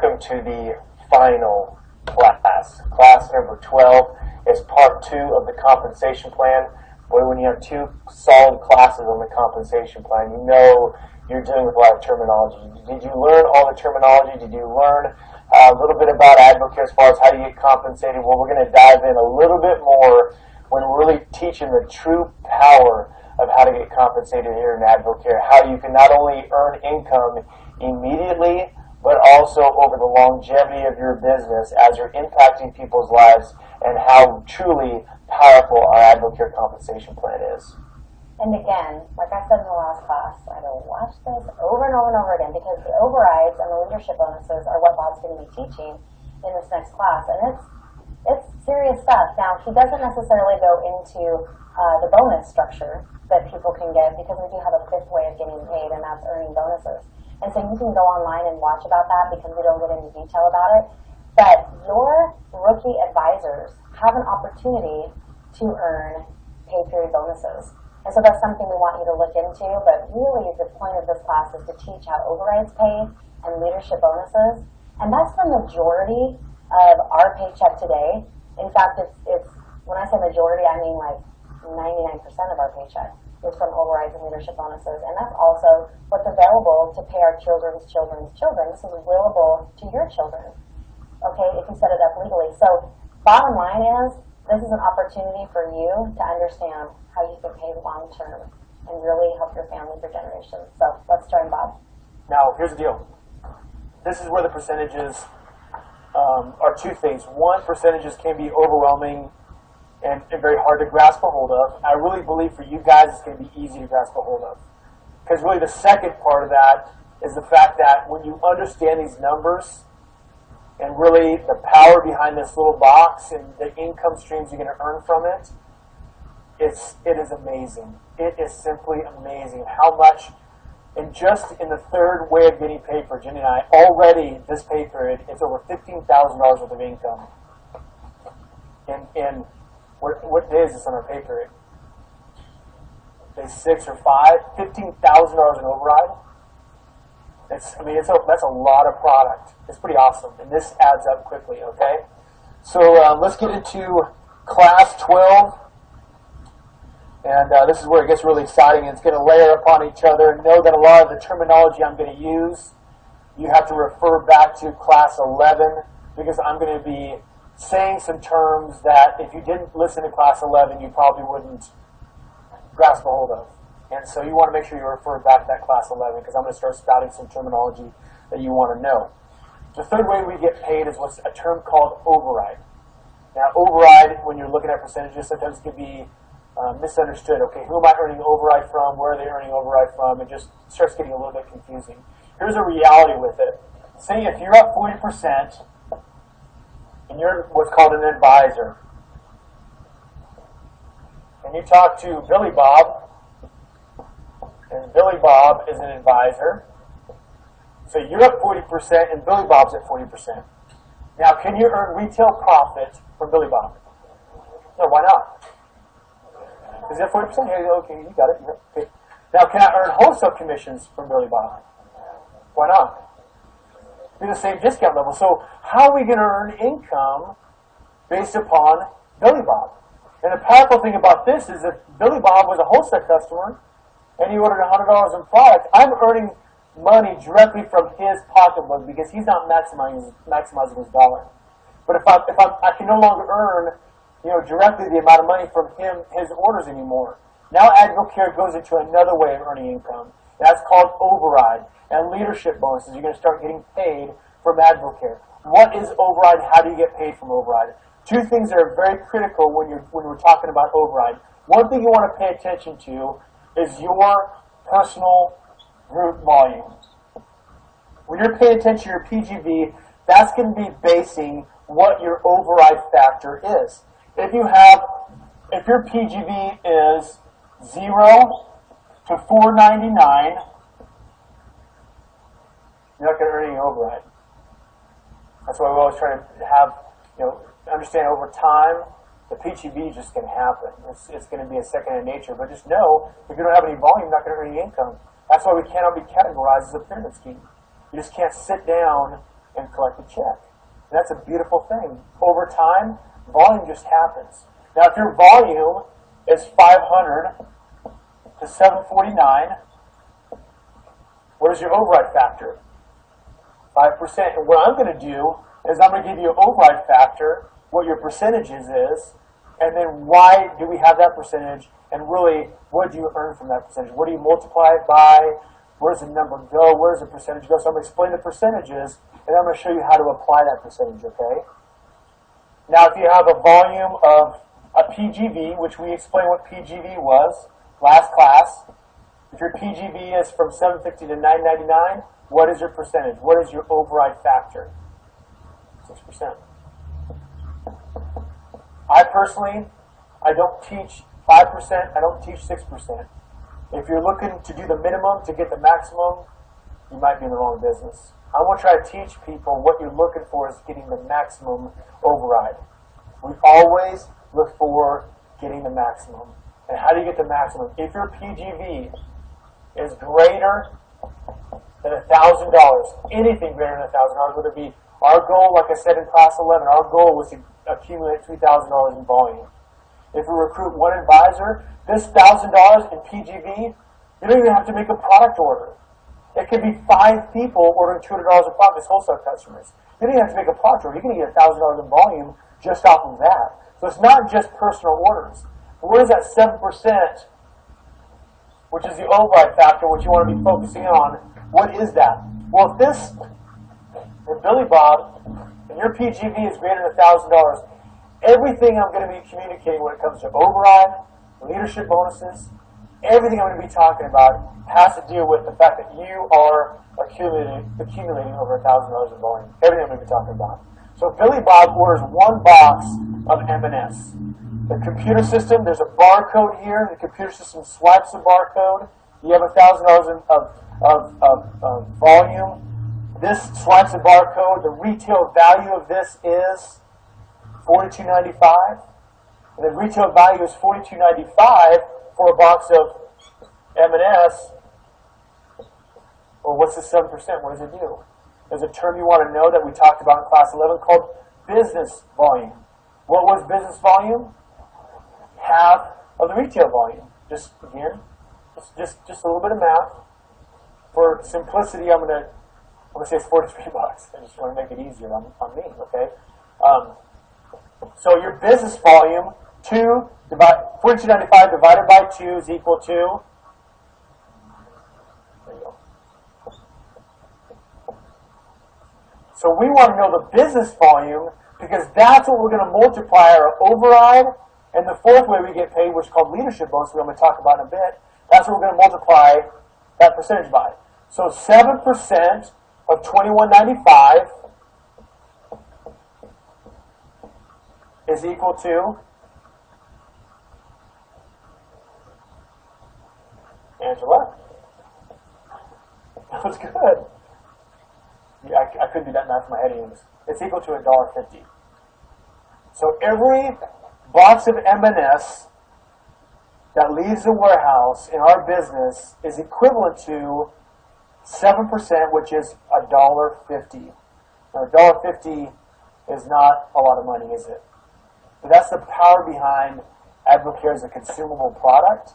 welcome to the final class. Class number 12 is part 2 of the compensation plan. Boy, when you have 2 solid classes on the compensation plan, you know you're dealing with a lot of terminology. Did you learn all the terminology? Did you learn a little bit about Advocare as far as how you get compensated? Well, we're going to dive in a little bit more when we're really teaching the true power of how to get compensated here in Advocare, how you can not only earn income immediately, but also over the longevity of your business as you're impacting people's lives, and how truly powerful our Advocare compensation plan is. And again, like I said in the last class, I will watch this over and over and over again, because the overrides and the leadership bonuses are what Bob's going to be teaching in this next class, and it's serious stuff. Now, he doesn't necessarily go into the bonus structure that people can get, because we do have a 5th way of getting paid, and that's earning bonuses. And so you can go online and watch about that, because we don't get into detail about it. But your rookie advisors have an opportunity to earn pay period bonuses. And so that's something we want you to look into. But really, the point of this class is to teach how overrides pay and leadership bonuses. And that's the majority of our paycheck today. In fact, it's when I say majority, I mean like 99% of our paycheck is from overrides and leadership bonuses. And that's also what's available to pay our children's children's children. This is willable to your children, okay, if you set it up legally. So bottom line is, this is an opportunity for you to understand how you can pay long term and really help your family for generations. So let's join Bob. Now, here's the deal. This is where the percentages are 2 things. One, percentages can be overwhelming and very hard to grasp a hold of. I really believe for you guys it's going to be easy to grasp a hold of. Because really the second part of that is the fact that when you understand these numbers and really the power behind this little box and the income streams you're going to earn from it, it is amazing. It is simply amazing how much, and just in the 3rd way of getting paid for Jenny and I, already this pay period, it's over $15,000 worth of income. In what day is this on our pay period? Day 6 or 5? $15,000 in override? That's a lot of product. It's pretty awesome, and this adds up quickly, okay? So let's get into class 12, and this is where it gets really exciting. It's going to layer upon each other. Know that a lot of the terminology I'm going to use, you have to refer back to class 11, because I'm going to be saying some terms that if you didn't listen to class 11, you probably wouldn't grasp a hold of. And so you want to make sure you refer back to that class 11, because I'm going to start spouting some terminology that you want to know. The 3rd way we get paid is what's a term called override. Now, override, when you're looking at percentages, sometimes can be misunderstood. Okay, who am I earning override from? Where are they earning override from? It just starts getting a little bit confusing. Here's a reality with it. Say if you're up 40%, and you're what's called an advisor, and you talk to Billy Bob, and Billy Bob is an advisor, so you're at 40% and Billy Bob's at 40%. Now, can you earn retail profit from Billy Bob? No, why not? Is it 40%? Yeah, okay, you got it. Okay. Now, can I earn wholesale commissions from Billy Bob? Why not? Be the same discount level. So how are we going to earn income based upon Billy Bob? And the powerful thing about this is if Billy Bob was a wholesale customer and he ordered $100 in product, I'm earning money directly from his pocketbook, because he's not maximizing his dollar. But if I can no longer earn directly the amount of money from his orders anymore. Now Advocare goes into another way of earning income. That's called override. And leadership bonuses, you're going to start getting paid from Advocare. What is override? How do you get paid from override? 2 things that are very critical when we're talking about override. One thing you want to pay attention to is your personal group volume. When you're paying attention to your PGV, that's going to be basing what your override factor is. If your PGV is 0 to 499, you're not going to earn any override. That's why we always try to have, understand over time, the PGV is just going to happen. It's going to be a second nature. But just know, if you don't have any volume, you're not going to earn any income. That's why we cannot be categorized as a pyramid scheme. You just can't sit down and collect a check. And that's a beautiful thing. Over time, volume just happens. Now, if your volume is 500 to 749, what is your override factor? 5%. And what I'm going to do is I'm going to give you an override factor, what your percentages is, and then why do we have that percentage, and really, what do you earn from that percentage? What do you multiply it by? Where does the number go? Where does the percentage go? So I'm going to explain the percentages, and I'm going to show you how to apply that percentage, okay? Now, if you have a volume of a PGV, which we explained what PGV was last class, if your PGV is from 750 to 999, what is your percentage? What is your override factor? 6%. I personally, I don't teach 5%, I don't teach 6%. If you're looking to do the minimum to get the maximum, you might be in the wrong business. I want to try to teach people what you're looking for is getting the maximum override. We always look for getting the maximum. And how do you get the maximum? If your PGV is greater than $1,000, anything greater than $1,000, whether it be our goal, like I said in class 11, our goal was to accumulate $3,000 in volume. If we recruit one advisor, this $1,000 in PGV, you don't even have to make a product order. It could be 5 people ordering $200 of product as wholesale customers. You don't even have to make a product order. You're going to get $1,000 in volume just off of that. So it's not just personal orders. But what is that 7%, which is the override factor, which you want to be focusing on? What is that? Well, if Billy Bob, and your PGV is greater than $1,000, everything I'm going to be communicating when it comes to override, leadership bonuses, everything I'm going to be talking about has to deal with the fact that you are accumulating over $1,000 in volume. Everything I'm going to be talking about. So Billy Bob orders 1 box of M&S. The computer system, there's a barcode here. The computer system swipes the barcode. You have $1,000 of volume. This swipes the barcode. The retail value of this is $42.95. And the retail value is $42.95 for a box of M&S. Well, what's the 7%? What does it do? There's a term you want to know that we talked about in class 11 called business volume. What was business volume? Half of the retail volume. Just a little bit of math. For simplicity, I'm going to say it's $43. I just want to make it easier on me, okay? So your business volume, 42.95 divided by 2 is equal to, there you go. So we want to know the business volume because that's what we're going to multiply our override, and the fourth way we get paid, which is called leadership bonus, which I'm going to talk about in a bit, that's what we're going to multiply that percentage by. So 7% of $21.95 is equal to, Angela. That was good. Yeah, I couldn't do that math in my head anyways. It's equal to $1.50. So every box of M&S that leaves the warehouse in our business is equivalent to 7%, which is $1.50. Now, $1.50 is not a lot of money, is it? But that's the power behind Advocare as a consumable product.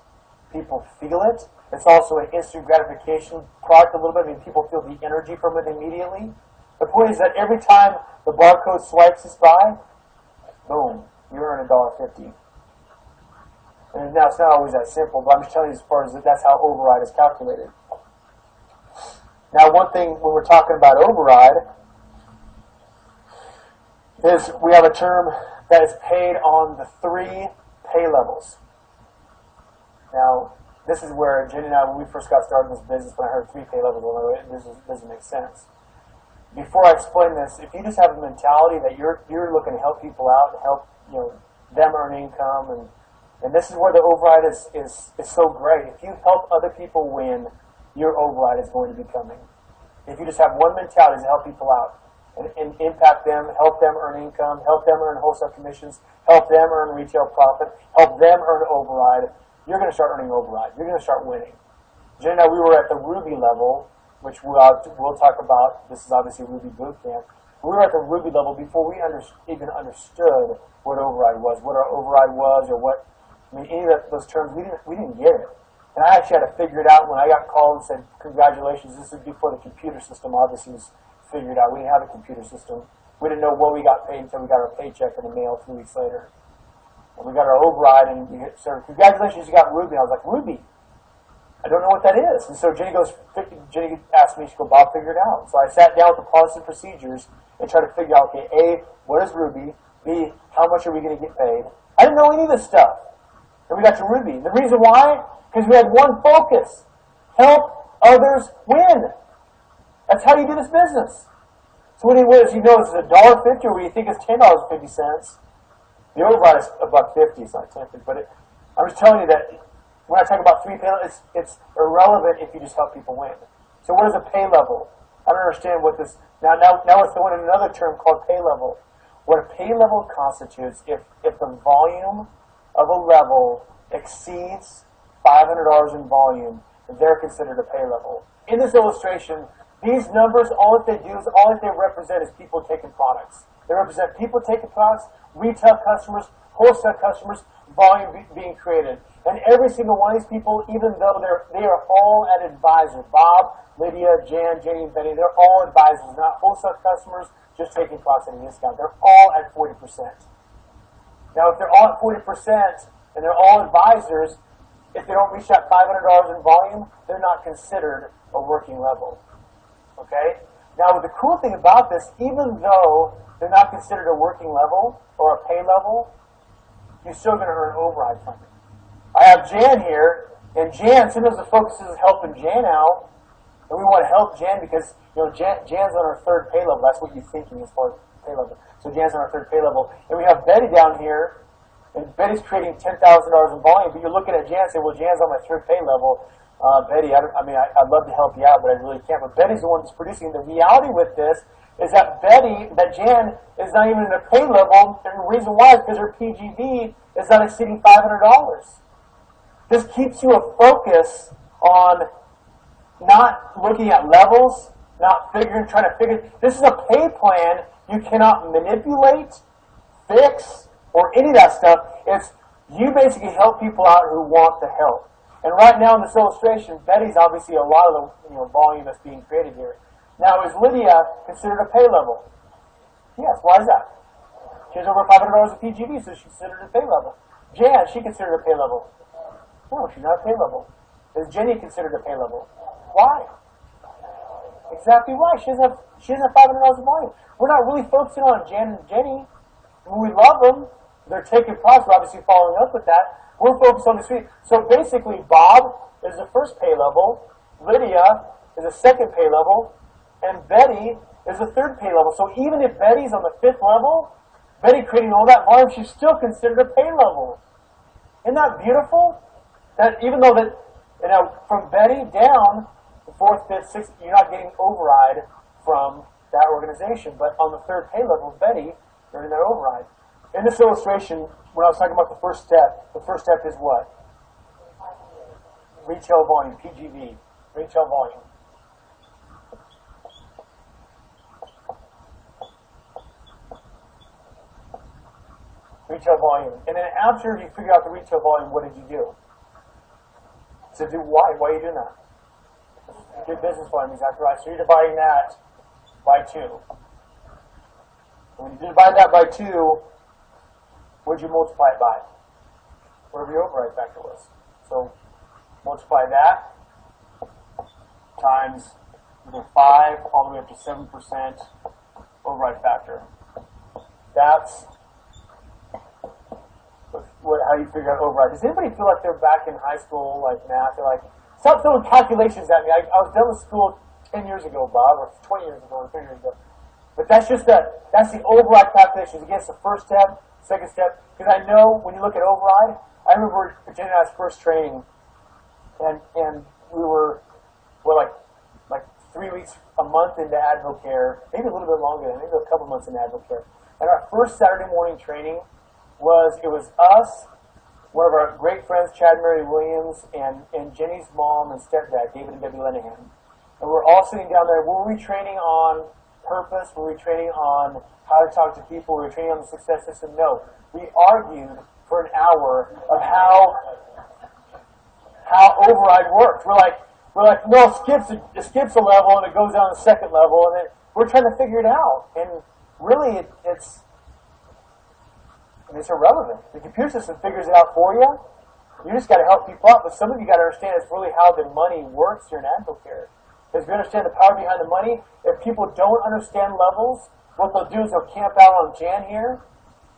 People feel it. It's also an instant gratification product a little bit. I mean, people feel the energy from it immediately. The point is that every time the barcode swipes us by, boom, you earn $1.50. And now it's not always that simple, but I'm just telling you as far as that's how override is calculated. Now, one thing when we're talking about override is we have a term that is paid on the 3 pay levels. Now, this is where Jenny and I, when we first got started in this business, when I heard 3 pay levels, this doesn't make sense. Before I explain this, if you just have a mentality that you're looking to help people out, and help them earn income, and this is where the override is so great. If you help other people win, your override is going to be coming. If you just have one mentality to help people out and impact them, help them earn income, help them earn wholesale commissions, help them earn retail profit, help them earn override, you're going to start earning override. You're going to start winning. Jen and I, we were at the Ruby level, which we'll talk about. This is obviously Ruby Boot Camp. We were at the Ruby level before we even understood what override was, what our override was, or what, I mean, any of those terms, we didn't get it. And I actually had to figure it out when I got called and said, congratulations, this is before the computer system obviously was figured out. We didn't have a computer system. We didn't know what we got paid until we got our paycheck in the mail 2 weeks later. And we got our override, and we said, congratulations, you got Ruby. I was like, Ruby? I don't know what that is. And so Jenny asked me, she goes, Bob, figure it out. So I sat down with the policy and procedures and tried to figure out, okay, A, what is Ruby? B, how much are we going to get paid? I didn't know any of this stuff. And we got to Ruby. The reason why? Because we had one focus. Help others win. That's how you do this business. So what is, you know, is it $1.50 or what you think it's $10.50? The override is $1.50. It's not $10.50, but I'm just telling you that when I talk about 3 pay levels, it's irrelevant if you just help people win. So what is a pay level? I don't understand what this. Now let's throw in another term called pay level. What a pay level constitutes if the volume of a level exceeds $500 in volume, they're considered a pay level. In this illustration, these numbers, all that they represent is people taking products. They represent people taking products, retail customers, wholesale customers, volume being created. And every single one of these people, even though they are all an advisor, Bob, Lydia, Jan, Jenny, and Betty, they're all advisors, not wholesale customers just taking products at a discount. They're all at 40%. Now, if they're all at 40% and they're all advisors, if they don't reach that $500 in volume, they're not considered a working level. Okay? Now, the cool thing about this, even though they're not considered a working level or a pay level, you're still going to earn override from it. I have Jan here, and Jan, sometimes the focus is helping Jan out, and we want to help Jan because, you know, Jan's on her 3rd pay level. That's what you're thinking as far as pay level. So Jan's on her 3rd pay level. And we have Betty down here, and Betty's creating $10,000 in volume, but you're looking at Jan and saying, well, Jan's on my 3rd pay level. Betty, I'd love to help you out, but I really can't. But Betty's the one that's producing. The reality with this is that Jan is not even in a pay level, and the reason why is because her PGV is not exceeding $500. This keeps you a focus on not looking at levels, not trying to figure. This is a pay plan you cannot manipulate, fix, or any of that stuff. It's you basically help people out who want the help. And right now in this illustration, Betty's obviously a lot of the volume that's being created here. Now, is Lydia considered a pay level? Yes. Why is that? She has over $500 of PGV, so she's considered a pay level. Jan, she considered a pay level. No, she's not a pay level. Is Jenny considered a pay level? Why? Exactly why. She doesn't have $500 of volume. We're not really focusing on Jan and Jenny. We love them. They're taking products. We're obviously following up with that. We're focused on the suite. So basically, Bob is the 1st pay level. Lydia is the 2nd pay level. And Betty is the 3rd pay level. So even if Betty's on the 5th level, Betty creating all that volume, she's still considered a pay level. Isn't that beautiful? That even though that, from Betty down, the 4th, 5th, 6th, you're not getting override from that organization. But on the 3rd pay level, Betty, you're in that override. In this illustration, when I was talking about the first step is what? Retail volume, PGV. Retail volume. Retail volume. And then after you figure out the retail volume, what did you do? So why? Why are you doing that? Good business volume, exactly right. So you're dividing that by 2. When you divide that by 2, what did you multiply it by? Whatever your override factor was. So multiply that times 5 all the way up to 7% override factor. That's how you figure out override. Does anybody feel like they're back in high school, like math? They're like, stop throwing calculations at me. I was done with school 10 years ago, Bob, or 20 years ago, or 30 years ago. But that's the override calculations. Again, it's the 1st step, 2nd step. Because I know when you look at override, I remember Virginia and I's first training, and we were like 3 weeks, a month into AdvoCare, maybe a little bit longer, maybe a couple months into AdvoCare. And our first Saturday morning training was us, one of our great friends, Chad Mary Williams, and Jenny's mom and stepdad, David and Debbie Lenahan. and we're all sitting down there. Were we training on purpose? Were we training on how to talk to people? Were we training on the success system? No. We argued for an hour of how override works. We're like, no, it skips a level and it goes down to the second level, and then we're trying to figure it out. And really, it's irrelevant. The computer system figures it out for you. You just got to help people out. But some of you got to understand it's really how the money works here in AdvoCare. Because if you understand the power behind the money, if people don't understand levels, what they'll do is they'll camp out on Jan here.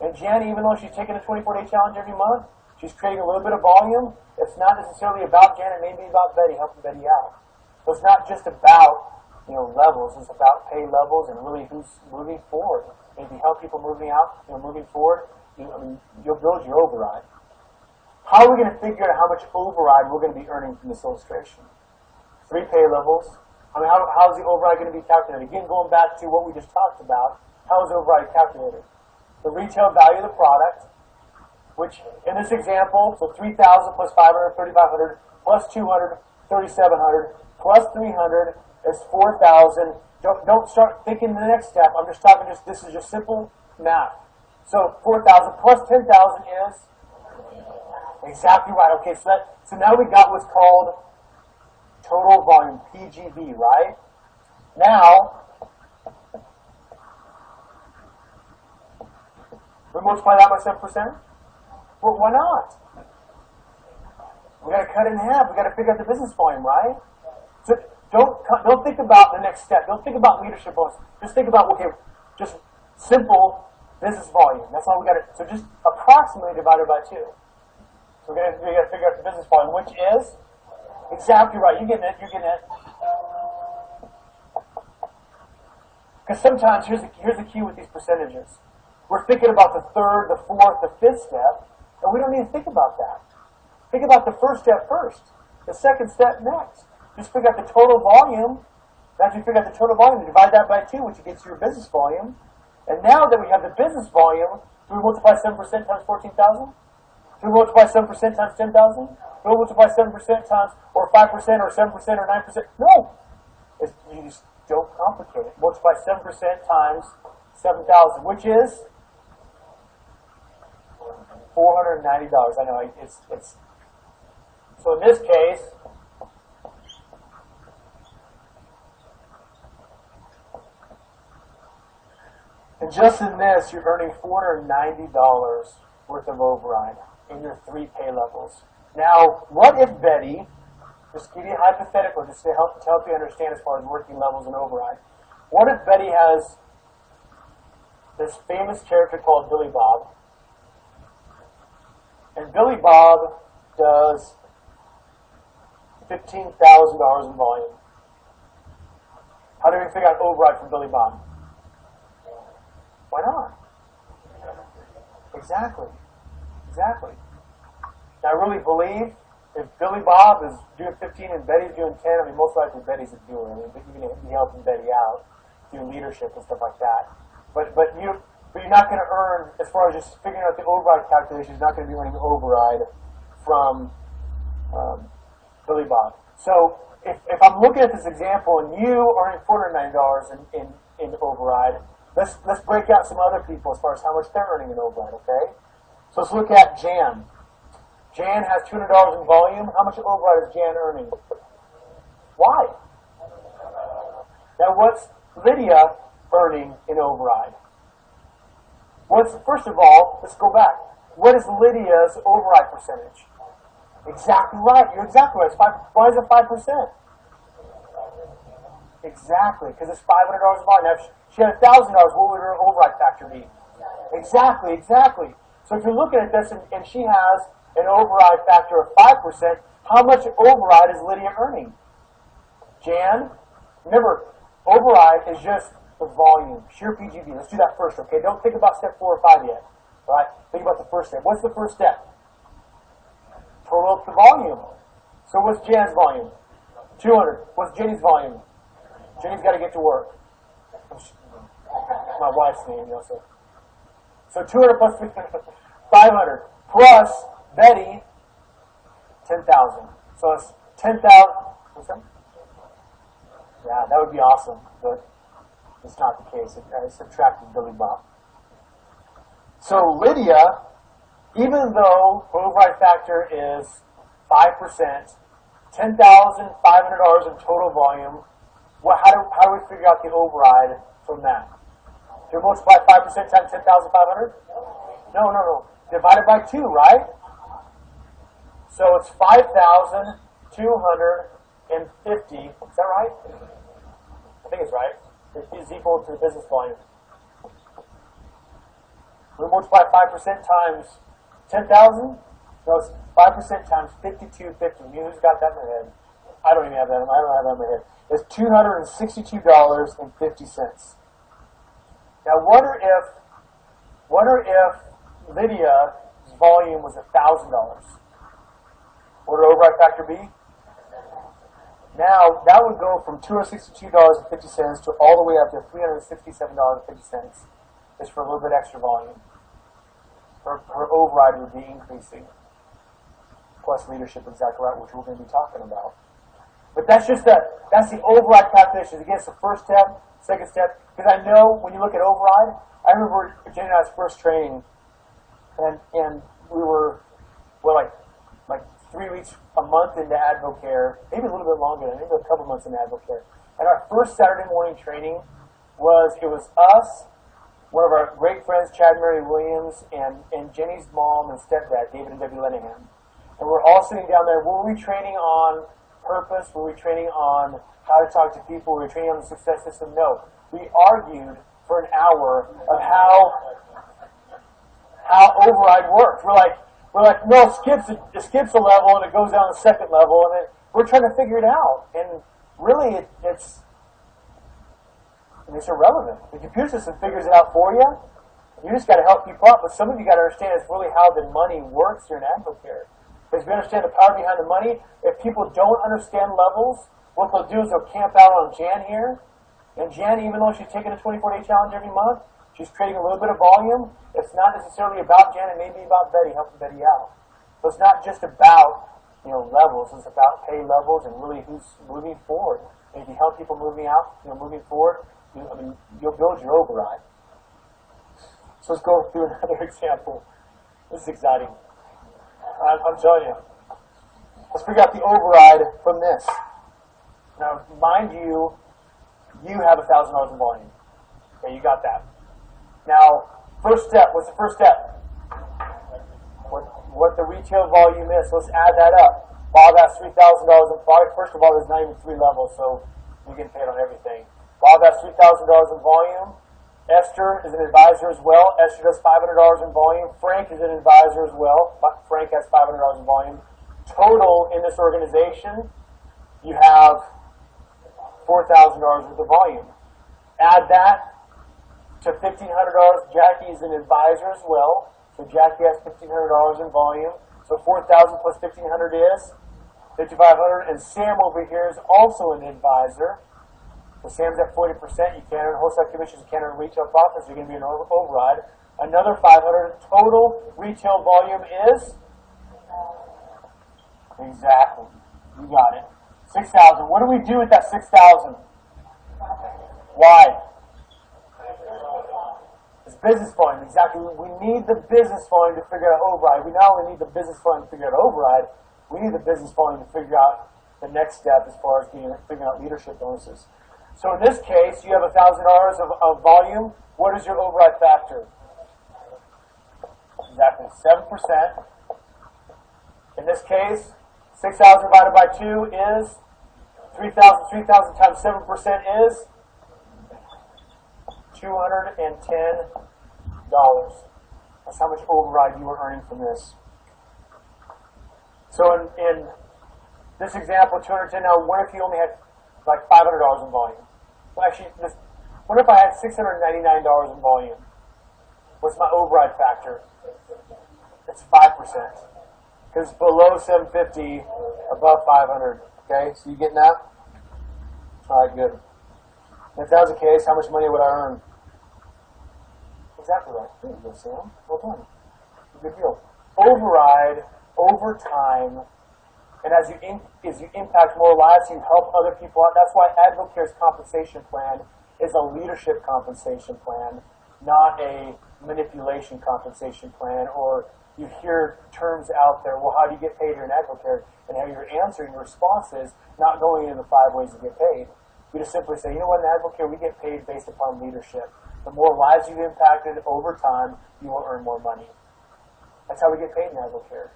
And Jan, even though she's taking a 24-day challenge every month, she's creating a little bit of volume. It's not necessarily about Jan. It may be about Betty, helping Betty out. So it's not just about levels. It's about pay levels and really who's moving forward. And if you help people moving forward, you'll build your override. How are we going to figure out how much override we're going to be earning from this illustration? 3 pay levels. How is the override going to be calculated? Again, going back to what we just talked about, how is override calculated? The retail value of the product, which in this example, so 3,000 plus 500, 3,500, plus 200, 3,700, plus 300 is 4,000. Don't start thinking the next step. I'm just talking this is just simple math. So 4,000 plus 10,000 is exactly right. Okay, so now we got what's called total volume, PGV, right? Now, we multiply that by 7%? Well, why not? We got to cut it in half. We got to figure out the business volume, right? So don't think about the next step. Don't think about leadership bonus. Just think about just simple business volume. That's all we got to. So just approximately divided by 2. So we got to figure out the business volume, which is exactly right. You're getting it. Because sometimes here's the key with these percentages. We're thinking about the third, the fourth, the fifth step, and we don't need to think about that. Think about the first step first. The second step next. Just figure out the total volume. After you figure out the total volume, divide that by 2, which gets your business volume. And now that we have the business volume, do we multiply 7% times 14,000? Do we multiply 7% times 10,000? Do we multiply 7% times, or 5%, or 7%, or 9%? No. You just don't complicate it. Multiply 7% times 7,000, which is $490. I know it's. So in this case, and just in this, you're earning $490 worth of override in your 3 pay levels. Now, what if Betty, just give you a hypothetical, just to help you understand as far as working levels and override. What if Betty has this famous character called Billy Bob, and Billy Bob does $15,000 in volume? How do we figure out override from Billy Bob? Why not? Exactly. Now, I really believe if Billy Bob is doing 15 and Betty's doing 10, most likely Betty's a doer. But you're going to be helping Betty out, doing leadership and stuff like that. But you're not going to earn, as far as just figuring out the override calculation, you're not going to be earning override from Billy Bob. So if I'm looking at this example and you are earning $490 in override, let's break out some other people as far as how much they're earning in override, okay? So let's look at Jan. Jan has $200 in volume. How much override is Jan earning? Why? Now, what's Lydia earning in override? First of all, let's go back. What is Lydia's override percentage? Exactly right. You're exactly right. Why is it 5%? Exactly, because it's $500 in volume. Now, if she had $1,000, what would her override factor be? Exactly. So if you're looking at this and she has an override factor of 5%, how much override is Lydia earning? Jan, remember, override is just the volume, sheer PGV. Let's do that first, okay? Don't think about step 4 or 5 yet. All right? Think about the first step. What's the first step? Total up the volume. So what's Jan's volume? 200. What's Jenny's volume? Jenny's got to get to work. My wife's name, So 200 plus 500 plus Betty, 10,000. So it's 10,000. What's that? Yeah, that would be awesome, but it's not the case. I subtracted Billy Bob. So Lydia, even though her override factor is 5%, $10,500 in total volume, how do we figure out the override from that? Do we multiply 5% times 10,500? No. Divided by 2, right? So it's 5,250. Is that right? I think it's right. It is equal to the business volume. We multiply 5% times 10,000? No, it's 5% times 5250. Who's got that in their head? I don't even have that. I don't have that in my head. It's $262.50. Now, wonder if Lydia's volume was $1,000. What would her override factor be? Now, that would go from $262.50 to all the way up to $367.50. Just for a little bit extra volume. Her override would be increasing. Plus leadership, exactly right, which we're going to be talking about. But that's the override calculation. Again, it's the first step, second step. Because I know when you look at override, I remember Jenny and I's first training, and we were like 3 weeks, a month into Advocare, maybe a little bit longer, maybe a couple months into Advocare. And our first Saturday morning training was us, one of our great friends, Chad and Mary Williams, and Jenny's mom and stepdad, David and Debbie Lenahan. And we're all sitting down there. Were we training on purpose? Were we training on how to talk to people? Were we training on the success system? No. We argued for an hour of how override worked. We're like, no, it skips a level and it goes down to the second level, and we're trying to figure it out. And really, it's irrelevant. The computer system figures it out for you. You just got to help people out. But some of you got to understand is really how the money works here in Advocare. Because we understand the power behind the money. If people don't understand levels, what they'll do is they'll camp out on Jan here. And Jan, even though she's taking a 24-day challenge every month, she's creating a little bit of volume. It's not necessarily about Jan. It may be about Betty, helping Betty out. So it's not just about levels. It's about pay levels and really who's moving forward. And if you help people moving forward, you'll build your override. So let's go through another example. This is exciting. I'm telling you. Let's figure out the override from this. Now, mind you, you have $1,000 in volume. Okay, you got that. Now, first step. What's the first step? What the retail volume is. So let's add that up. Bob has $3,000 in product. First of all, there's not even 3 levels, so you get paid on everything. Bob has $3,000 in volume. Esther is an advisor as well. Esther does $500 in volume. Frank is an advisor as well. Frank has $500 in volume. Total in this organization, you have $4,000 worth of volume. Add that to $1,500. Jackie is an advisor as well. So Jackie has $1,500 in volume. So 4,000 plus 1,500 is 5,500. And Sam over here is also an advisor. So Sam's at 40%. You can't earn wholesale commissions. You can't earn retail profits. You're going to be an override. Another 500. Total retail volume is? Exactly. You got it. 6,000. What do we do with that 6,000? Why? It's business volume. Exactly. We need the business volume to figure out override. We not only need the business volume to figure out override, we need the business volume to figure out the next step as far as figuring out leadership bonuses. So in this case, you have $1,000 of volume. What is your override factor? Exactly 7%. In this case, 6,000 divided by 2 is 3,000. 3,000 times 7% is $210. That's how much override you were earning from this. So in this example, 210. Now, what if you only had like $500 in volume? Well, actually, what if I had $699 in volume? What's my override factor? It's 5%. Because below 750, above 500. Okay, so you getting that? All right, good. If that was the case, how much money would I earn? Exactly right. There you go, Sam. Well done. Good deal. Override, over time, And as you impact more lives, you help other people out. That's why AdvoCare's compensation plan is a leadership compensation plan, not a manipulation compensation plan. Or you hear terms out there, well, how do you get paid here in AdvoCare? And how you're answering your response is not going into the 5 ways to get paid. You just simply say, you know what, in AdvoCare, we get paid based upon leadership. The more lives you've impacted over time, you will earn more money. That's how we get paid in AdvoCare.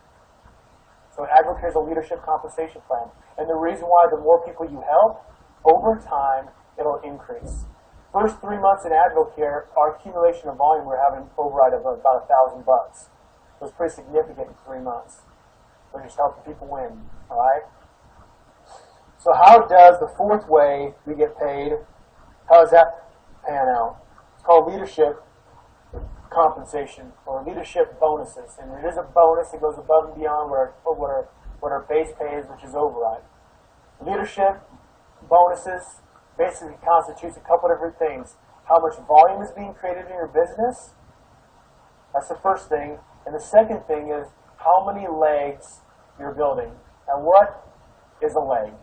So AdvoCare is a leadership compensation plan. And the reason why, the more people you help, over time, it'll increase. First 3 months in AdvoCare, our accumulation of volume, we're having an override of about $1,000. So it's pretty significant in 3 months. We're just helping people win, all right? So how does the 4th way we get paid, how does that pan out? It's called leadership compensation, or leadership bonuses. And it is a bonus that goes above and beyond what our base pay is, which is override. Leadership bonuses basically constitutes a couple of different things. How much volume is being created in your business? That's the first thing. And the second thing is how many legs you're building. And what is a leg?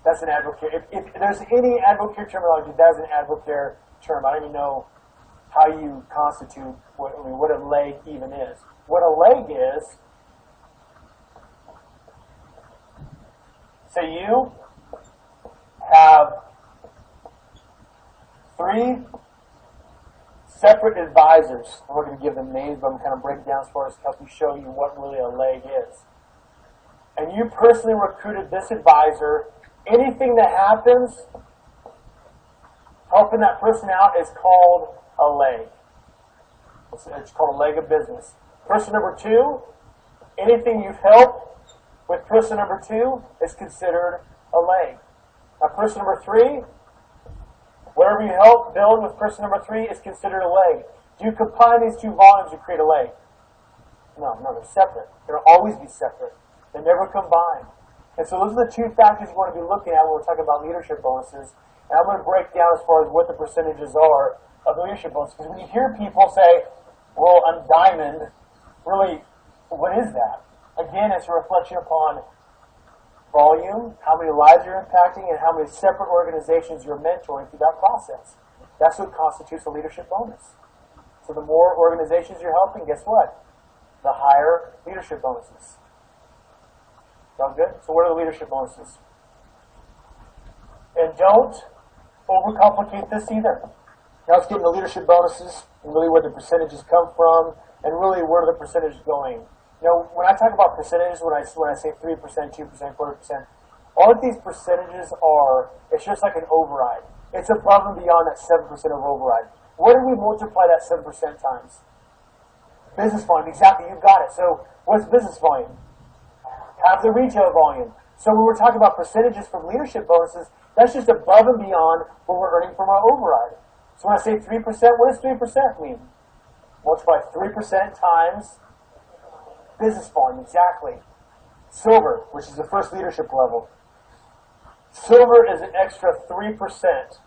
That's an AdvoCare. If there's any AdvoCare terminology, that's an AdvoCare term. I don't even know how you constitute what a leg even is. What a leg is, say you have 3 separate advisors. I'm not going to give them names, but I'm kind of breaking down as far as helping show you what really a leg is. And you personally recruited this advisor. Anything that happens, helping that person out is called a leg. It's called a leg of business. Person number 2, anything you've helped with person number 2 is considered a leg. Now person number 3, whatever you help build with person number 3 is considered a leg. Do you combine these 2 volumes to create a leg? No, they're separate. They'll always be separate. They never combine. And so those are the 2 factors you want to be looking at when we're talking about leadership bonuses. And I'm going to break down as far as what the percentages are of the leadership bonuses. Because when you hear people say, well, I'm diamond, really, what is that? Again, it's a reflection upon volume, how many lives you're impacting, and how many separate organizations you're mentoring through that process. That's what constitutes a leadership bonus. So the more organizations you're helping, guess what? The higher leadership bonuses. Sound good? So what are the leadership bonuses? And don't overcomplicate this either. Now let's get into leadership bonuses and really where the percentages come from and really where the percentages going. You know, when I talk about percentages, when I say 3%, 2%, 4%, all of these percentages are, it's just like an override. It's above and beyond that 7% of override. What do we multiply that 7% times? Business volume, exactly, you've got it. So what's business volume? Half the retail volume. So when we're talking about percentages from leadership bonuses, that's just above and beyond what we're earning from our override. So when I say 3%, what does 3% mean? Multiply 3% times business volume, exactly. Silver, which is the first leadership level. Silver is an extra 3%.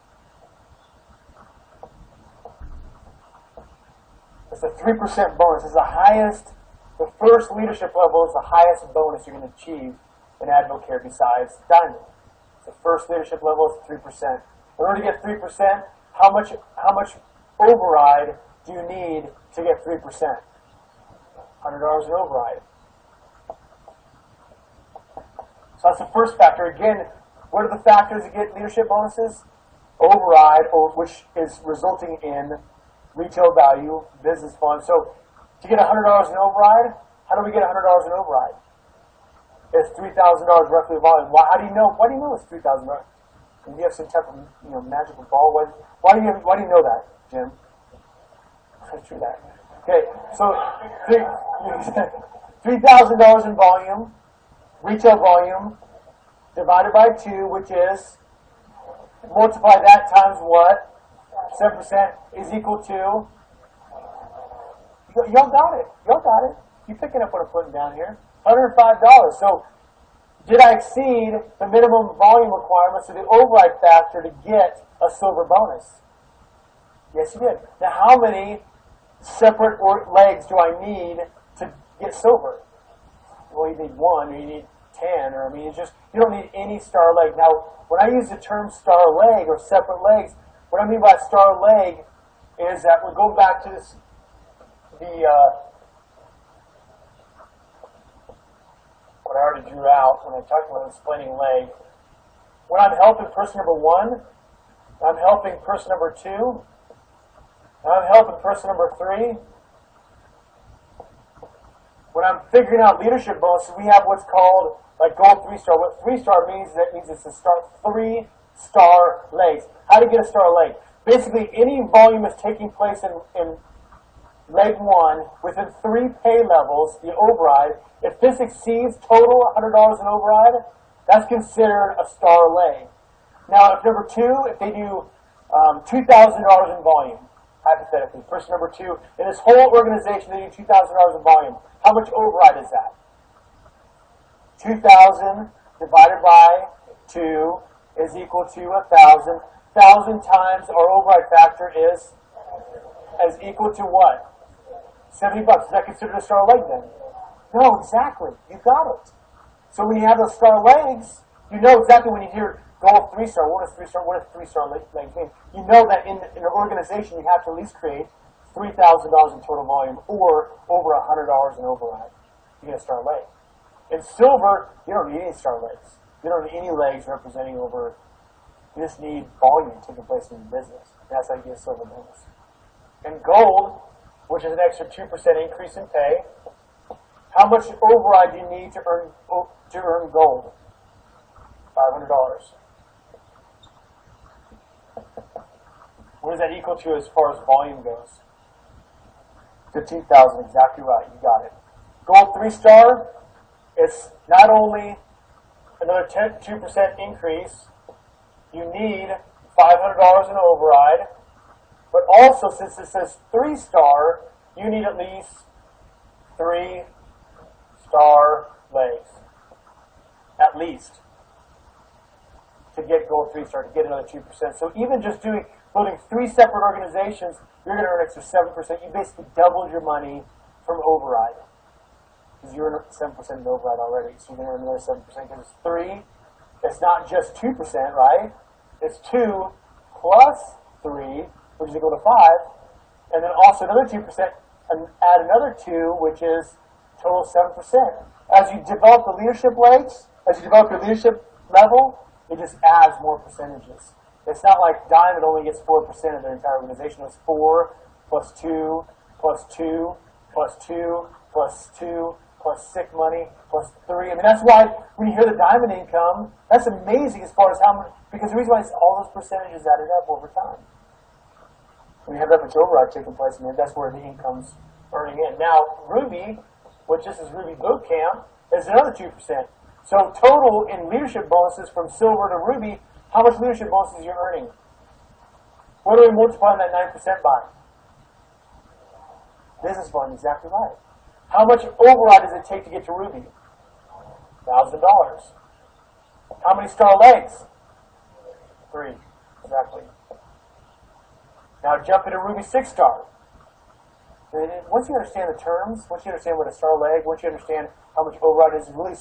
It's a 3% bonus. It's the highest, the first leadership level is the highest bonus you're going to achieve in AdvoCare besides Diamond. The first leadership level is 3%. In order to get 3%, how much override do you need to get 3%? $100 in override. So that's the first factor. Again, what are the factors that get leadership bonuses? Override, which is resulting in retail value, business volume. So to get $100 in override, how do we get $100 in override? It's $3,000 roughly volume. How do you know? Why do you know it's $3,000? Do you have some type of magical ball? Why do you know that, Jim? True that. Okay, so $3,000 in volume, retail volume, divided by 2, which is, multiply that times what? 7% is equal to, y'all got it. Y'all got it. You picking up what I'm putting down here. $105. So, did I exceed the minimum volume requirements of the override factor to get a silver bonus? Yes, you did. Now, how many separate legs do I need to get silver? Well, you need 1, or you need 10, or I mean, it's just, you don't need any star leg. Now, when I use the term star leg or separate legs, what I mean by star leg is that we're going back to this, what I already drew out when I talked about explaining leg. When I'm helping person number 1, I'm helping person number 2, and I'm helping person number 3. When I'm figuring out leadership bonuses, we have what's called like gold 3-star. What 3-star means is that means it's a star 3-star legs. How to get a star leg? Basically, any volume is taking place in leg 1 within 3 pay levels, the override. If this exceeds total $100 in override, that's considered a star leg. Now, if number 2, if they do $2,000 in volume, hypothetically, person number 2, in this whole organization they do $2,000 in volume, how much override is that? 2,000 divided by 2 is equal to 1,000. 1,000 times our override factor is equal to what? $70. Is that considered a star leg then? No, exactly. You got it. So when you have those star legs, you know exactly when you hear gold 3-star. What does 3-star legs mean? You know that in an organization you have to at least create $3,000 in total volume or over $100 in override. You get a star leg. In silver, you don't need any star legs. You don't need any legs representing over. You just need volume taking place in your business. That's how you get a silver bonus. In gold, which is an extra 2% increase in pay, how much override do you need to earn gold? $500. What is that equal to as far as volume goes? 15,000, exactly right. You got it. Gold 3-star, it's not only another 2% increase, you need $500 in override, but also since it says 3-star, you need at least 3-star legs. At least. To get gold 3-star, to get another 2%. So even just building 3 separate organizations, you're going to earn an extra 7%. You basically doubled your money from override. Because you're earning 7% in override already. So you're going to earn another 7% because it's 3. It's not just 2%, right? It's 2 plus 3, which is equal to 5. And then also another 2%, and add another 2, which is total 7%. As you develop the leadership legs, as you develop your leadership level, it just adds more percentages. It's not like Diamond only gets 4% of their entire organization. It's 4 plus 2 plus 2 plus 2 plus 2 plus sick money plus 3. I mean, that's why when you hear the Diamond income, that's amazing as far as how much, because the reason why it's all those percentages added up over time. When you have that much override taking place, I mean, that's where the income's earning in. Now, Ruby, which this is Ruby Boot Camp, is another 2%. So total in leadership bonuses from silver to Ruby, how much leadership bonuses you're earning? What are we multiplying that 9% by? Business fund, exactly right. How much override does it take to get to Ruby? $1,000. How many star legs? 3, exactly. Now jump into Ruby 6-star. Once you understand the terms, once you understand what a star leg, once you understand how much override is, really,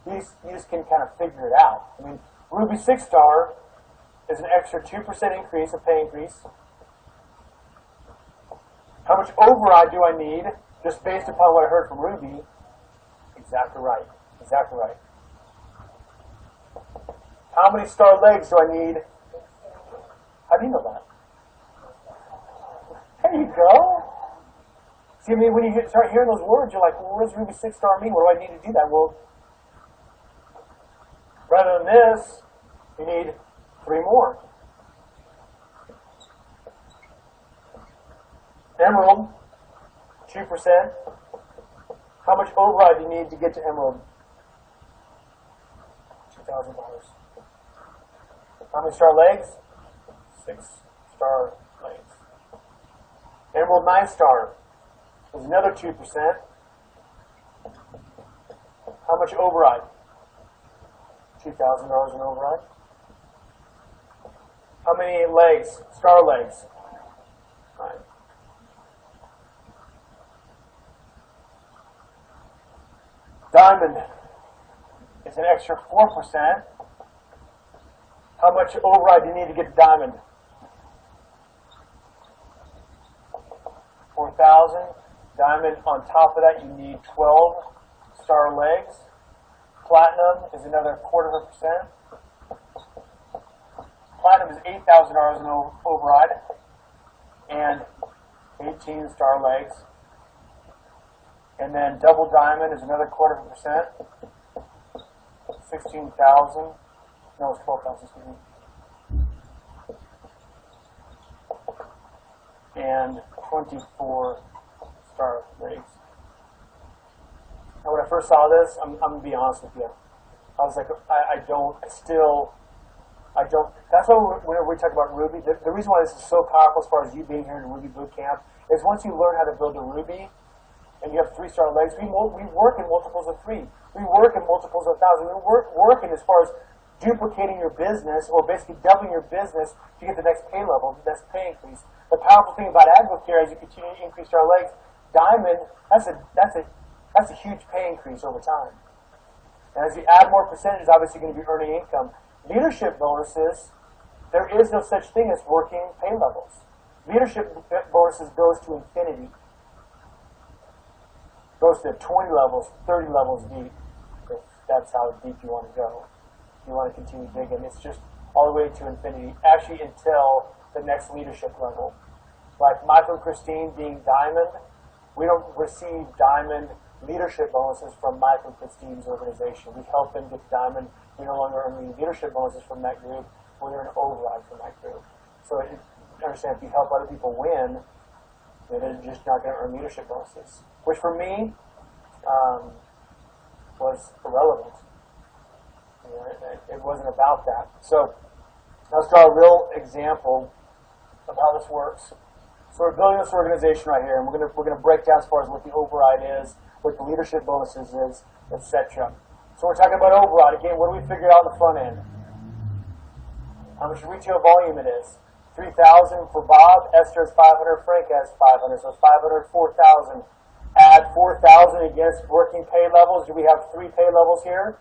you just can kind of figure it out. I mean, Ruby 6-star is an extra 2% increase, a pay increase. How much override do I need, just based upon what I heard from Ruby? Exactly right. Exactly right. How many star legs do I need? How do you know that? There you go. See, I mean, when you start hearing those words, you're like, well, what does Ruby 6-star mean? What do I need to do that? Well, rather than this, you need 3 more. Emerald, 2%. How much override do you need to get to Emerald? $2,000. How many star legs? 6 star legs. Emerald 9-star is another 2%. How much override? $2,000 in override. How many legs? Star legs? 9. Diamond is is an extra 4%. How much override do you need to get to diamond? 4,000. Diamond, on top of that, you need 12 star legs. Platinum is another 0.25%. Platinum is $8,000 in override and 18 star legs. And then double diamond is another 0.25%. 16,000. No, it's 12,000, excuse me. And 24 star legs. Now, when I first saw this, I'm going to be honest with you. I was like, I don't. That's why whenever we talk about Ruby, the reason why this is so powerful as far as you being here in Ruby Boot Camp is once you learn how to build a Ruby and you have 3-star legs, we work in multiples of 3. We work in multiples of 1,000. We work in as far as duplicating your business or basically doubling your business to get the next pay level, the next pay increase. The powerful thing about AdvoCare, as you continue to increase our legs, Diamond, that's a huge pay increase over time. And as you add more percentages, obviously you're going to be earning income. Leadership bonuses, there is no such thing as working pay levels. Leadership bonuses goes to infinity. Goes to 20 levels, 30 levels deep, if that's how deep you want to go. You want to continue digging. It's just all the way to infinity, actually until the next leadership level. Like Michael and Christine being diamond, we don't receive diamond leadership bonuses from Michael and Christine's organization. We help them get to diamond. We no longer earn any leadership bonuses from that group. We earn an override from that group. So understand, if you help other people win, they're just not going to earn leadership bonuses. Which for me was irrelevant. It wasn't about that. So let's draw a real example of how this works. So we're building this organization right here, and we're going to break down as far as what the override is, what the leadership bonuses is, etc. So we're talking about override. Again, what do we figure out on the front end? How much retail volume it is. 3,000 for Bob, Esther has 500, Frank has 500, so it's 500, 4,000. Add 4,000 against working pay levels. Do we have 3 pay levels here?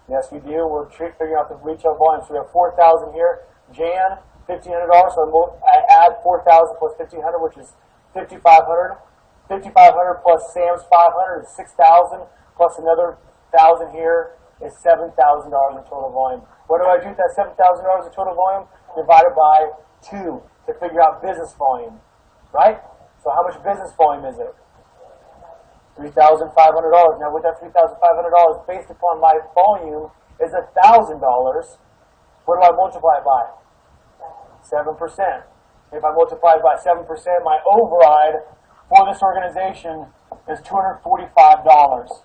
Yes, we do. We're figuring out the retail volume. So we have 4,000 here. Jan, $1,500. So I add 4,000 plus 1,500, which is 5,500. 5,500 plus Sam's 500 is 6,000. Plus another 1,000 here is $7,000 in total volume. What do I do with that $7,000 in total volume? Divided by 2 to figure out business volume, right? So how much business volume is it? $3,500. Now with that $3,500, based upon my volume, is $1,000. What do I multiply it by? 7%. If I multiply it by 7%, my override for this organization is $245.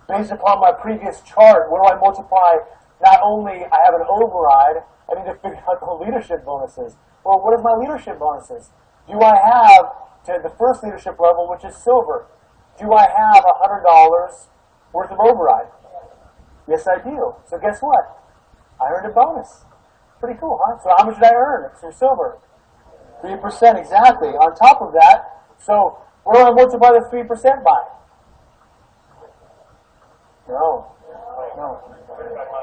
Based upon my previous chart, what do I multiply? Not only I have an override, I need to figure out the leadership bonuses. Well, what is my leadership bonuses? Do I have to the first leadership level, which is silver? Do I have $100 worth of override? Yes, I do. So guess what? I earned a bonus. Pretty cool, huh? So how much did I earn from silver? 3%, exactly. On top of that, so what do I multiply the 3% by? No.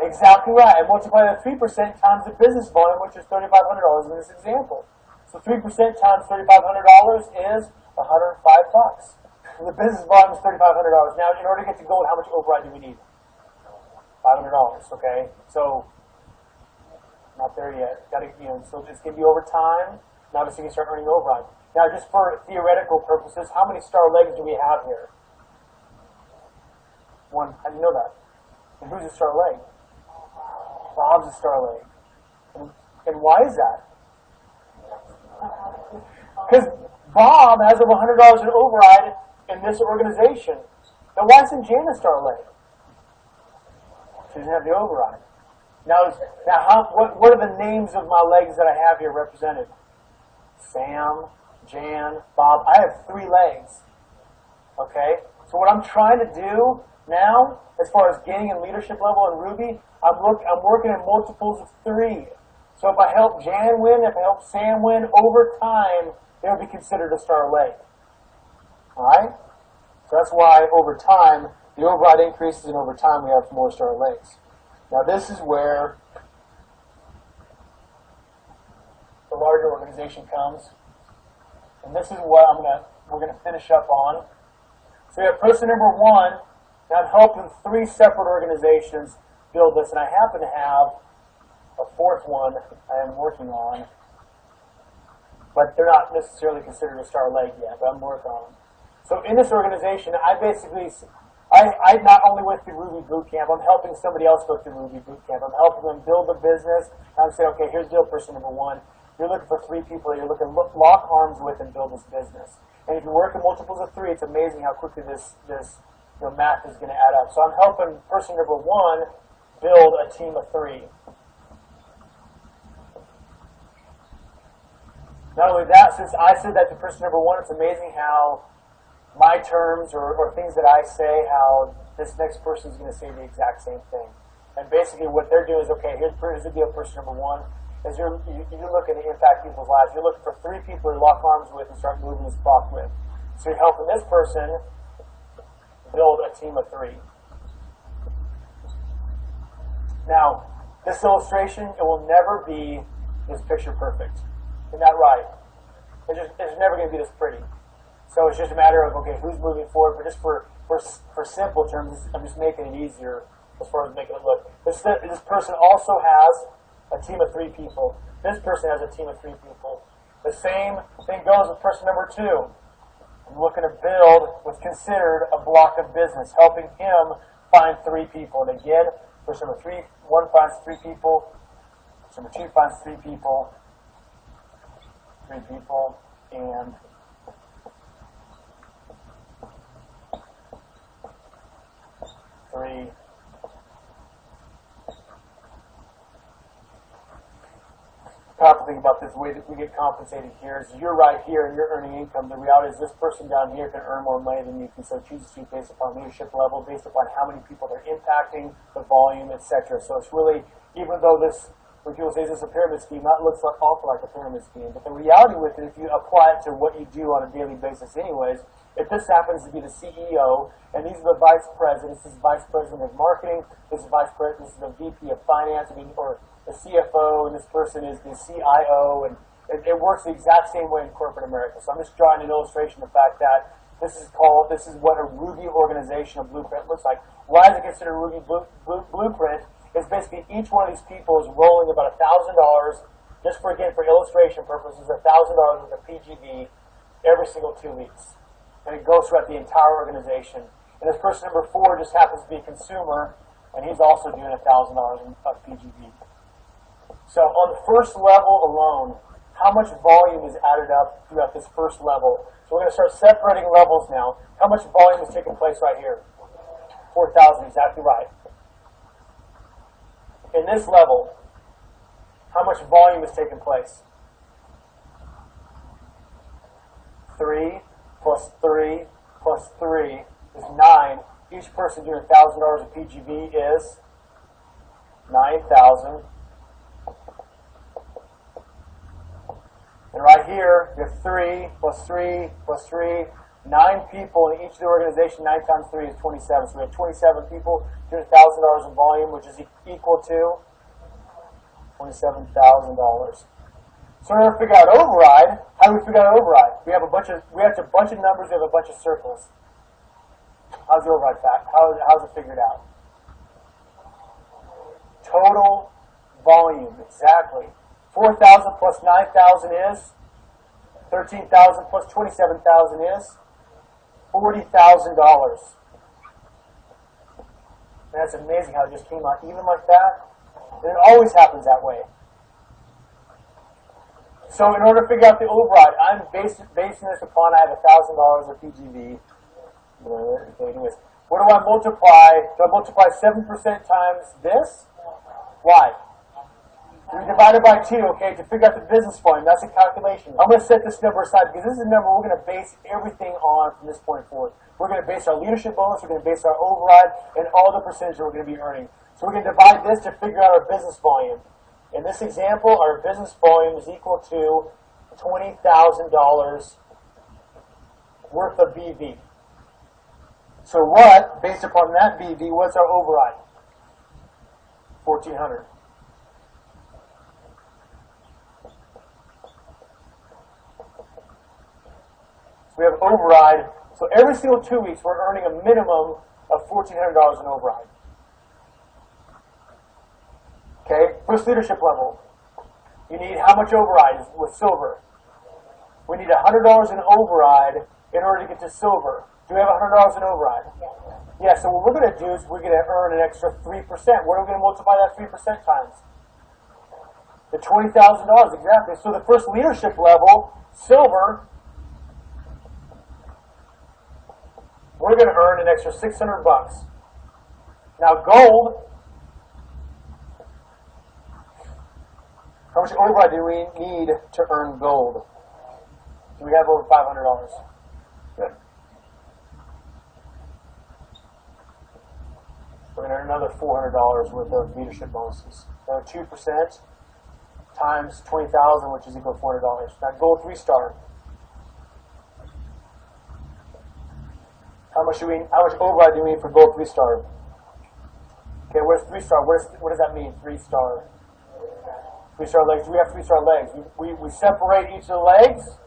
Exactly right. I multiply the 3% times the business volume, which is $3,500 in this example. So 3% times $3,500 is $105. The business volume is $3,500. Now, in order to get to gold, how much override do we need? $500. Okay, so not there yet. Got to, so it's going to be over time. Now, obviously, you can start earning override. Now, just for theoretical purposes, how many star legs do we have here? 1. How do you know that? And who's a star leg? Bob's a star leg. And why is that? Because Bob has over $100 in override in this organization. Now, why isn't Jan a star leg? She doesn't have the override. Now what are the names of my legs that I have here represented? Sam, Jan, Bob. I have 3 legs. Okay? So what I'm trying to do now, as far as gaining in leadership level in Ruby, I'm working in multiples of 3. So if I help Jan win, if I help Sam win, over time, they would be considered a star leg. Alright? So that's why over time, the override increases, and over time we have more star legs. Now this is where the larger organization comes, and this is what we're gonna finish up on. So we have person number one. Now I'm helping three separate organizations build this, and I happen to have a fourth one I am working on, but they're not necessarily considered a star leg yet, but I'm working on them. So in this organization, I not only went through Ruby Boot Camp, I'm helping somebody else go through Ruby Boot Camp. I'm helping them build a business. I'm saying, okay, here's deal person number one. You're looking for three people that you're looking to lock arms with and build this business. And if you work in multiples of three, it's amazing how quickly this math is going to add up. So I'm helping person number one build a team of three. Not only that, since I said that to person number one, it's amazing how my terms or things that I say, how this next person is going to say the exact same thing. And basically what they're doing is, okay, here's the deal, person number one, is you're looking to impact people's lives. You're looking for three people to lock arms with and start moving this clock with. So you're helping this person build a team of three. Now, this illustration, it will never be this picture perfect. Isn't that right? It's never going to be this pretty. So it's just a matter of, okay, who's moving forward, but just for simple terms, I'm just making it easier as far as making it look. This person also has a team of three people. This person has a team of three people. The same thing goes with person number two. I'm looking to build what's considered a block of business, helping him find three people. And again, person number one finds three people. Person number two finds three people, and three. Powerful thing about this, the way that we get compensated here is you're right here and you're earning income. The reality is this person down here can earn more money than you can so choose to based upon leadership level, based upon how many people they're impacting, the volume, etc. So it's really, even though this, when people say this is a pyramid scheme, that looks awful like a pyramid scheme. But the reality with it, if you apply it to what you do on a daily basis anyways, if this happens to be the CEO, and these are the vice presidents, this is vice president of marketing, this is vice president, this is the VP of finance, or the CFO, and this person is the CIO, and it works the exact same way in corporate America. So I'm just drawing an illustration of the fact that this is what a Ruby organizational blueprint looks like. Why is it considered a Ruby blueprint? It's basically each one of these people is rolling about $1,000, just for illustration purposes, $1,000 with a PGV every single 2 weeks. And it goes throughout the entire organization. And this person number four just happens to be a consumer, and he's also doing $1,000 of PGV. So on the first level alone, how much volume is added up throughout this first level? So we're going to start separating levels now. How much volume is taking place right here? 4,000, exactly right. In this level, how much volume is taking place? 3 plus 3 plus 3 is 9. Each person doing $1,000 of PGV is 9,000. And right here, you have 3 plus 3 plus 3, 9 people in each of the organization. 9 times 3 is 27. So we have 27 people doing $1,000 in volume, which is equal to $27,000. So in order to figure out override, how do we figure out override? We have a bunch of numbers. We have a bunch of circles. How's the override fact? How's it figured out? Total volume, exactly. 4,000 plus 9,000 is 13,000 plus 27,000 is $40,000. That's amazing how it just came out even like that. And it always happens that way. So in order to figure out the override, I'm basing this upon I have $1,000 of PGV. Okay, anyways, what do I multiply? Do I multiply 7% times this? Why? We divided by 2, okay, to figure out the business volume. That's a calculation. I'm going to set this number aside because this is a number we're going to base everything on from this point forward. We're going to base our leadership bonus, we're going to base our override, and all the percentage we're going to be earning. So we're going to divide this to figure out our business volume. In this example, our business volume is equal to $20,000 worth of BV. So based upon that BV, what's our override? $1,400. We have override. So every single 2 weeks, we're earning a minimum of $1,400 in override. Okay, first leadership level. You need how much override with silver? We need $100 in override in order to get to silver. Do we have $100 in override? Yeah, so what we're going to do is we're going to earn an extra 3%. What are we going to multiply that 3% times? The $20,000, exactly. So the first leadership level, silver, we're going to earn an extra $600. Now gold, how much override do we need to earn gold? Do we have over $500? Good. We're going to earn another $400 worth of leadership bonuses. So 2% times 20,000, which is equal to $400. Now gold 3-star. How much override do we need for gold 3-star? Okay, where's 3-star? What does that mean? 3-star. 3-star legs. Do we have 3-star legs? We separate each of the legs.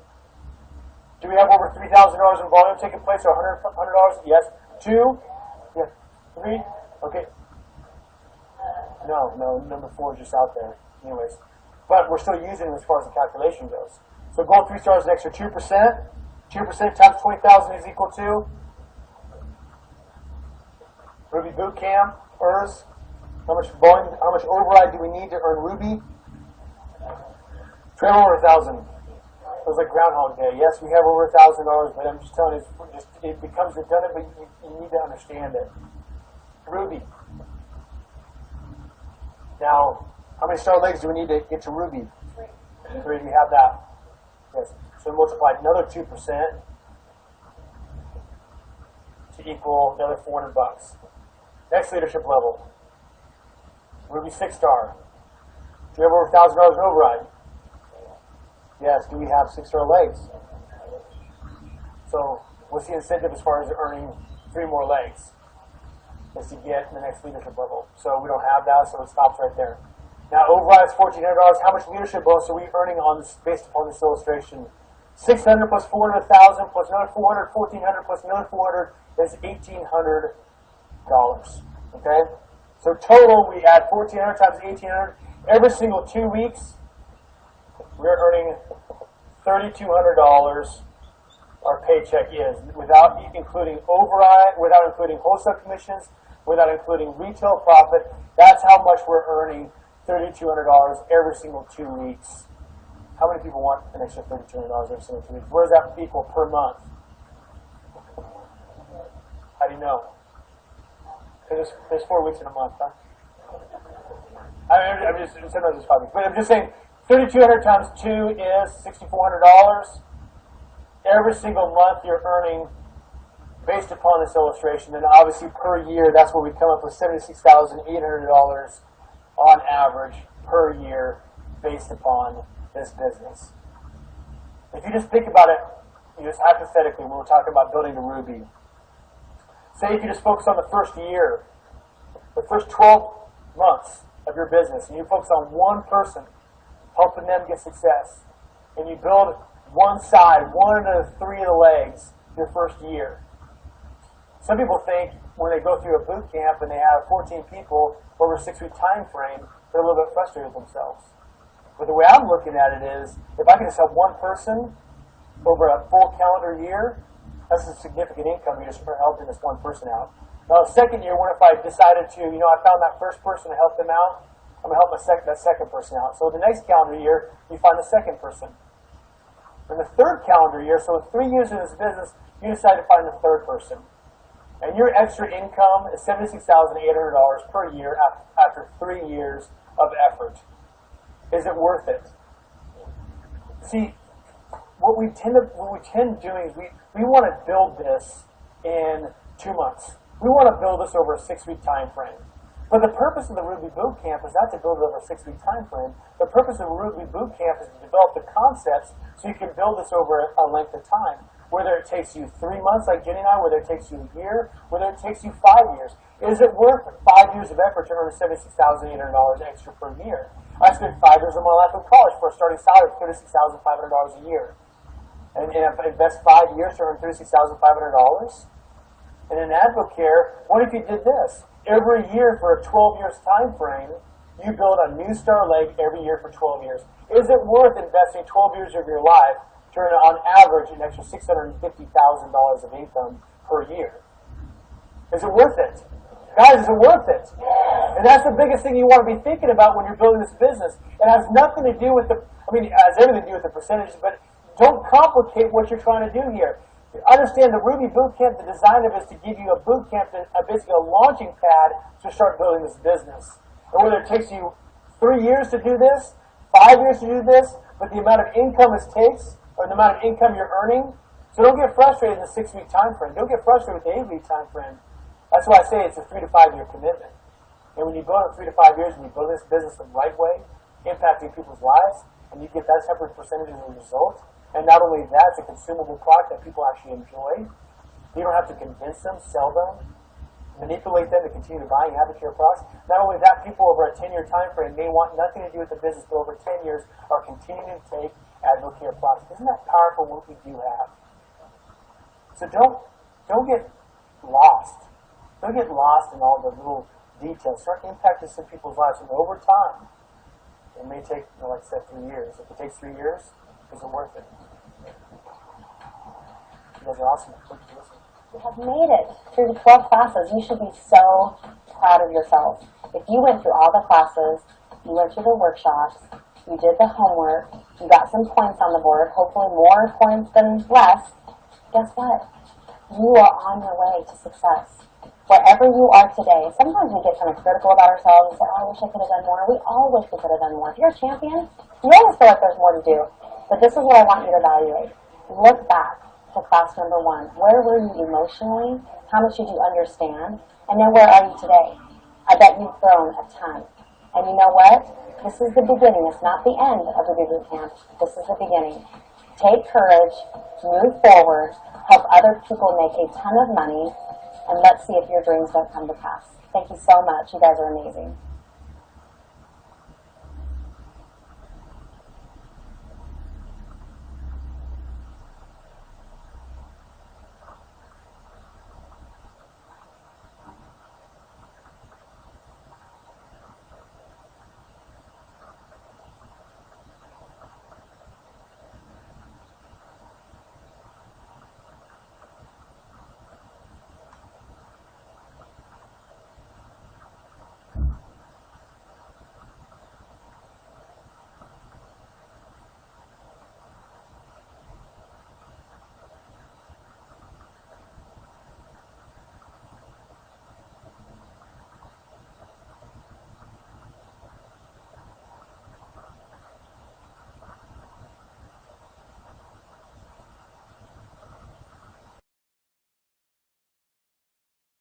Do we have over $3,000 in volume taking place, or $100? Yes. 2? Yeah. 3? Okay. No, number 4 is just out there. Anyways. But we're still using it as far as the calculation goes. So gold 3-star is an extra 2%. 2% times 20,000 is equal to Ruby Boot Camp, ERS. How much volume, how much override do we need to earn Ruby? Trail over 1,000. It was like Groundhog Day. Yes, we have over $1,000, but I'm just telling you, it becomes redundant, but you need to understand it. Ruby. Now, how many star legs do we need to get to Ruby? 3. We have that. Yes. So multiply another 2% to equal another $400. Next leadership level. Ruby 6-star. Do we have over $1,000 in override? Yes. Do we have 6-star legs? So what's the incentive as far as earning 3 more legs? Is to get the next leadership level. So we don't have that, so it stops right there. Now override is $1,400. How much leadership bonus are we earning on this based upon this illustration? 600 plus 400, 1,000 plus another 400, 1,400 plus another 400 is $1,800. Okay? So total, we add 1,400 times 1,800. Every single 2 weeks, we're earning $3,200. Our paycheck is without including override, without including wholesale commissions, without including retail profit. That's how much we're earning, $3,200 every single 2 weeks. How many people want an extra $3,200 every single 2 weeks? What does that equal per month? How do you know? Because there's 4 weeks in a month, huh? I'm just, sometimes it's 5 weeks. But I'm just saying, 3,200 times 2 is $6,400. Every single month you're earning, based upon this illustration, and obviously per year, that's where we come up with $76,800 on average per year based upon this business. If you just think about it, just hypothetically, when we're talking about building a Ruby, say if you just focus on the first year, the first 12 months of your business, and you focus on one person, helping them get success, and you build one side, 1 of the 3 of the legs, your first year. Some people think when they go through a boot camp and they have 14 people over a 6-week time frame, they're a little bit frustrated with themselves. But the way I'm looking at it is, if I can just have one person over a full calendar year, that's a significant income you're just helping this one person out. Now, the second year, what if I decided to, I found that first person to help them out, I'm going to help that second person out. So the next calendar year, you find the second person. In the third calendar year, so 3 years in this business, you decide to find the third person. And your extra income is $76,800 per year after 3 years of effort. Is it worth it? See, what we tend doing is we want to build this in 2 months. We want to build this over a 6-week time frame. But the purpose of the Ruby Boot Camp is not to build it over a 6-week time frame. The purpose of the Ruby Boot Camp is to develop the concepts so you can build this over a length of time. whether it takes you 3 months like Jenny and I, whether it takes you a year, whether it takes you 5 years. Is it worth 5 years of effort to earn $76,800 extra per year? I spent 5 years of my life in college for a starting salary of $36,500 a year. And if I invest 5 years to earn $36,500? And in Advocare, what if you did this? Every year for a 12 years time frame, you build a new star leg every year for 12 years. Is it worth investing 12 years of your life to earn, on average, an extra $650,000 of income per year? Is it worth it? Guys, is it worth it? And that's the biggest thing you want to be thinking about when you're building this business. It has nothing to do with it has everything to do with the percentages, but don't complicate what you're trying to do here. Understand the Ruby Bootcamp, the design of it is to give you a bootcamp, basically a launching pad to start building this business. And whether it takes you 3 years to do this, 5 years to do this, but the amount of income it takes, or the amount of income you're earning, so don't get frustrated in the 6-week time frame. Don't get frustrated with the 8-week time frame. That's why I say it's a 3 to 5 year commitment. And when you go on 3 to 5 years and you build this business the right way, impacting people's lives, and you get that type of percentage as a result, and not only that, it's a consumable product that people actually enjoy. You don't have to convince them, sell them, manipulate them to continue to buy Advocare products. Not only that, people over a 10-year time frame may want nothing to do with the business, but over 10 years are continuing to take Advocare products. Isn't that powerful what we do have? So don't get lost. Don't get lost in all the little details. Start impacting some people's lives, and over time, it may take, like I said, 3 years. If it takes 3 years, is it worth it? You guys are awesome. You have made it through the 12 classes. You should be so proud of yourself. If you went through all the classes, you went through the workshops, you did the homework, you got some points on the board, hopefully more points than less, guess what? You are on your way to success. Wherever you are today, sometimes we get kind of critical about ourselves and say, oh, I wish I could have done more. We all wish we could have done more. If you're a champion, you always feel like there's more to do. But this is what I want you to evaluate. Look back to class number 1. Where were you emotionally? How much did you understand? And then where are you today? I bet you've grown a ton. And you know what? This is the beginning. It's not the end of the boot camp. This is the beginning. Take courage, move forward, help other people make a ton of money, and let's see if your dreams don't come to pass. Thank you so much. You guys are amazing.